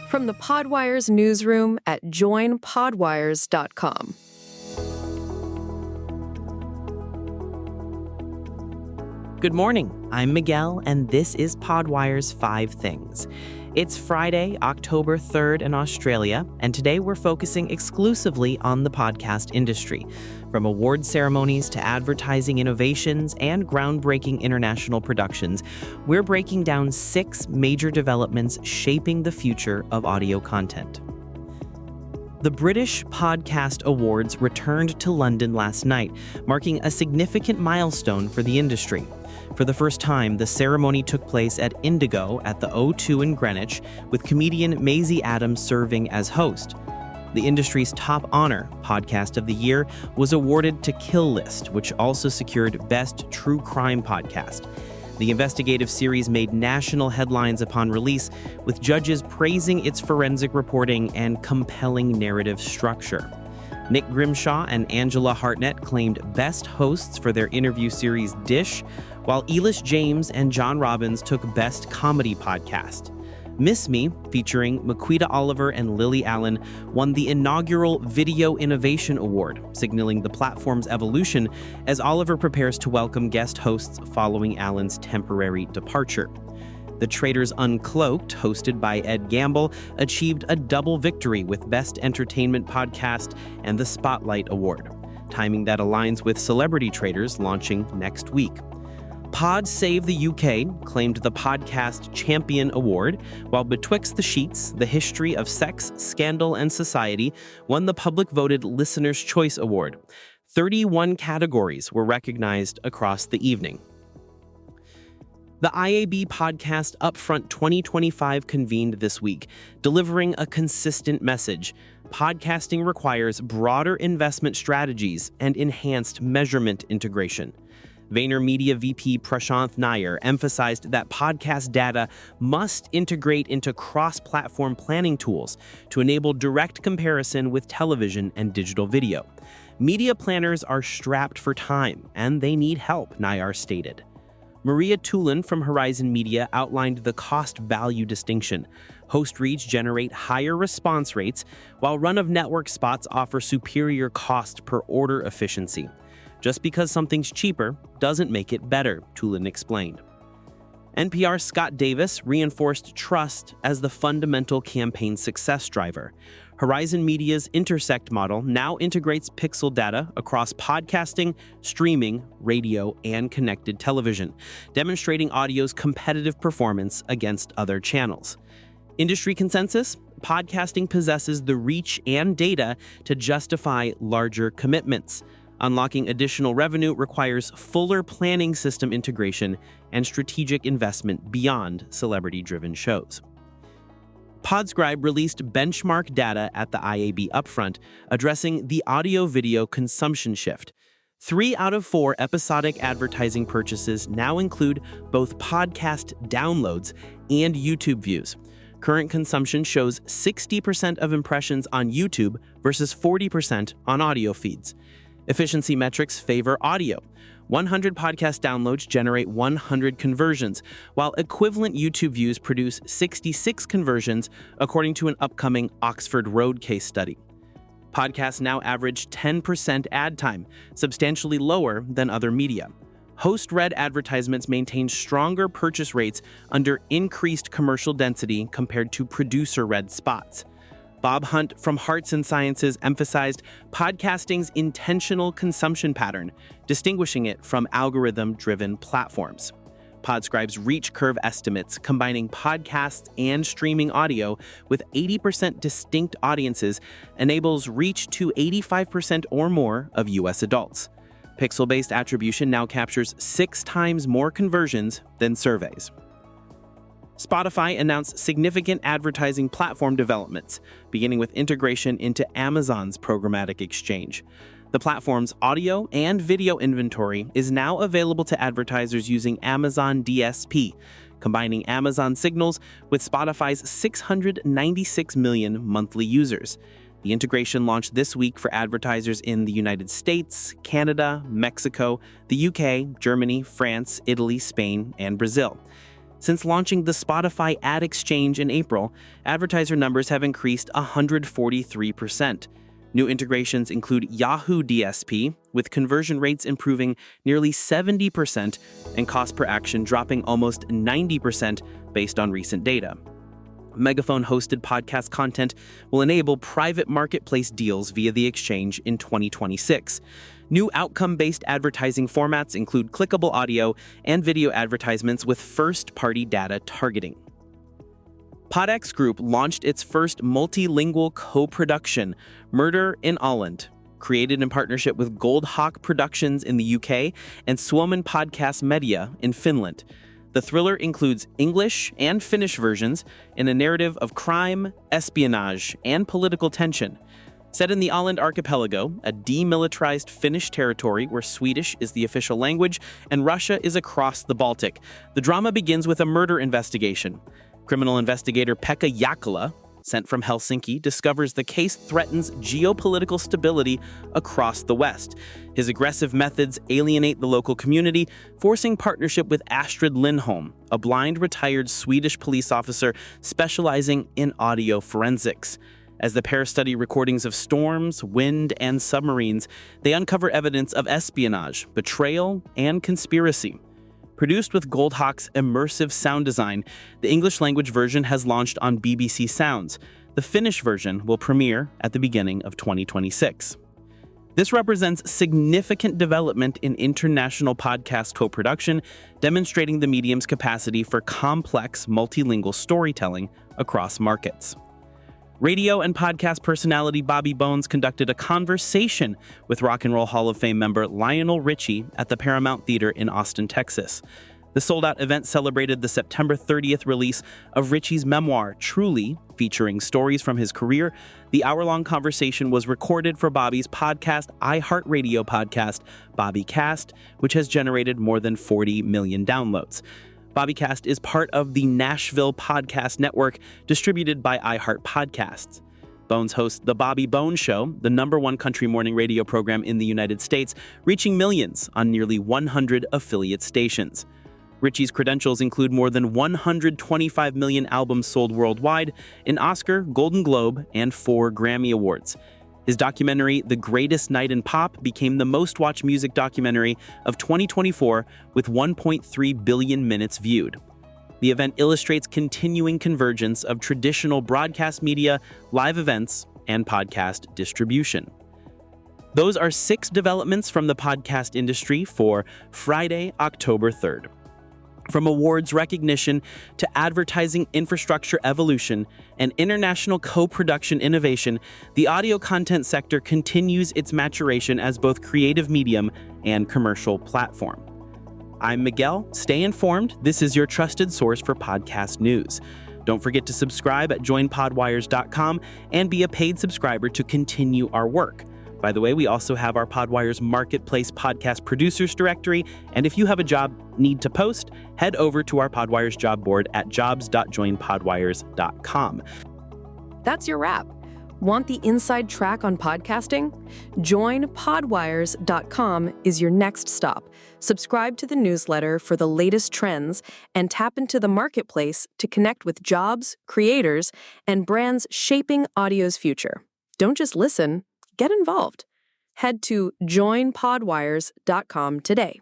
From the Podwires newsroom at joinpodwires.com. Good morning, I'm Miguel, and this is Podwire's 5 Things. It's Friday, October 3rd in Australia, and today we're focusing exclusively on the podcast industry. From award ceremonies to advertising innovations and groundbreaking international productions, we're breaking down 6 major developments shaping the future of audio content. The British Podcast Awards returned to London last night, marking a significant milestone for the industry. For the first time, the ceremony took place at Indigo at the O2 in Greenwich, with comedian Maisie Adam serving as host. The industry's top honor, Podcast of the Year, was awarded to Kill List, which also secured Best True Crime Podcast. The investigative series made national headlines upon release, with judges praising its forensic reporting and compelling narrative structure. Nick Grimshaw and Angela Hartnett claimed Best Hosts for their interview series Dish, while Eilish James and John Robbins took Best Comedy Podcast. Miss Me, featuring Miquita Oliver and Lily Allen, won the inaugural Video Innovation Award, signaling the platform's evolution as Oliver prepares to welcome guest hosts following Allen's temporary departure. The Traitors Uncloaked, hosted by Ed Gamble, achieved a double victory with Best Entertainment Podcast and the Spotlight Award, timing that aligns with Celebrity Traitors launching next week. Pod Save the UK claimed the Podcast Champion Award, while Betwixt the Sheets, The History of Sex, Scandal, and Society won the public-voted Listener's Choice Award. 31 categories were recognized across the evening. The IAB Podcast Upfront 2025 convened this week, delivering a consistent message. Podcasting requires broader investment strategies and enhanced measurement integration. VaynerMedia VP Prashanth Nair emphasized that podcast data must integrate into cross-platform planning tools to enable direct comparison with television and digital video. Media planners are strapped for time, and they need help, Nair stated. Maria Tulin from Horizon Media outlined the cost-value distinction. Host reads generate higher response rates, while run-of-network spots offer superior cost per order efficiency. Just because something's cheaper doesn't make it better, Tulin explained. NPR's Scott Davis reinforced trust as the fundamental campaign success driver. Horizon Media's Intersect model now integrates pixel data across podcasting, streaming, radio, and connected television, demonstrating audio's competitive performance against other channels. Industry consensus? Podcasting possesses the reach and data to justify larger commitments. Unlocking additional revenue requires fuller planning system integration and strategic investment beyond celebrity-driven shows. Podscribe released benchmark data at the IAB Upfront, addressing the audio-video consumption shift. 3 out of 4 episodic advertising purchases now include both podcast downloads and YouTube views. Current consumption shows 60% of impressions on YouTube versus 40% on audio feeds. Efficiency metrics favor audio. 100 podcast downloads generate 100 conversions, while equivalent YouTube views produce 66 conversions, according to an upcoming Oxford Road case study. Podcasts now average 10% ad time, substantially lower than other media. Host-read advertisements maintain stronger purchase rates under increased commercial density compared to producer-read spots. Bob Hunt from Hearts and Sciences emphasized podcasting's intentional consumption pattern, distinguishing it from algorithm-driven platforms. Podscribe's reach curve estimates, combining podcasts and streaming audio with 80% distinct audiences, enables reach to 85% or more of U.S. adults. Pixel-based attribution now captures 6 times more conversions than surveys. Spotify announced significant advertising platform developments, beginning with integration into Amazon's programmatic exchange. The platform's audio and video inventory is now available to advertisers using Amazon DSP, combining Amazon signals with Spotify's 696 million monthly users. The integration launched this week for advertisers in the United States, Canada, Mexico, the UK, Germany, France, Italy, Spain, and Brazil. Since launching the Spotify Ad Exchange in April, advertiser numbers have increased 143%. New integrations include Yahoo DSP, with conversion rates improving nearly 70% and cost per action dropping almost 90% based on recent data. Megaphone-hosted podcast content will enable private marketplace deals via the exchange in 2026. New outcome-based advertising formats include clickable audio and video advertisements with first-party data targeting. Podx Group launched its first multilingual co-production, Murder in Åland, created in partnership with Gold Hawk Productions in the UK and Suomen Podcast Media in Finland. The thriller includes English and Finnish versions in a narrative of crime, espionage, and political tension. Set in the Åland archipelago, a demilitarized Finnish territory where Swedish is the official language and Russia is across the Baltic, the drama begins with a murder investigation. Criminal investigator Pekka Jakala, sent from Helsinki, discovers the case threatens geopolitical stability across the West. His aggressive methods alienate the local community, forcing partnership with Astrid Lindholm, a blind retired Swedish police officer specializing in audio forensics. As the pair study recordings of storms, wind, and submarines, they uncover evidence of espionage, betrayal, and conspiracy. Produced with Goldhawk's immersive sound design, the English-language version has launched on BBC Sounds. The Finnish version will premiere at the beginning of 2026. This represents significant development in international podcast co-production, demonstrating the medium's capacity for complex multilingual storytelling across markets. Radio and podcast personality Bobby Bones conducted a conversation with Rock and Roll Hall of Fame member Lionel Richie at the Paramount Theater in Austin, Texas. The sold-out event celebrated the September 30th release of Richie's memoir, Truly, featuring stories from his career. The hour-long conversation was recorded for Bobby's podcast, iHeartRadio podcast, BobbyCast, which has generated more than 40 million downloads. BobbyCast is part of the Nashville Podcast Network, distributed by iHeart Podcasts. Bones hosts The Bobby Bones Show, the #1 country morning radio program in the United States, reaching millions on nearly 100 affiliate stations. Richie's credentials include more than 125 million albums sold worldwide, an Oscar, Golden Globe, and 4 Grammy Awards. His documentary, The Greatest Night in Pop, became the most-watched music documentary of 2024 with 1.3 billion minutes viewed. The event illustrates continuing convergence of traditional broadcast media, live events, and podcast distribution. Those are 6 developments from the podcast industry for Friday, October 3rd. From awards recognition to advertising infrastructure evolution and international co-production innovation, the audio content sector continues its maturation as both creative medium and commercial platform. I'm Miguel. Stay informed. This is your trusted source for podcast news. Don't forget to subscribe at joinpodwires.com and be a paid subscriber to continue our work. By the way, we also have our Podwires Marketplace Podcast Producers Directory, and if you have a job need to post, head over to our Podwires job board at jobs.joinpodwires.com. That's your wrap. Want the inside track on podcasting? JoinPodwires.com is your next stop. Subscribe to the newsletter for the latest trends and tap into the marketplace to connect with jobs, creators, and brands shaping audio's future. Don't just listen. Get involved. Head to joinpodwires.com today.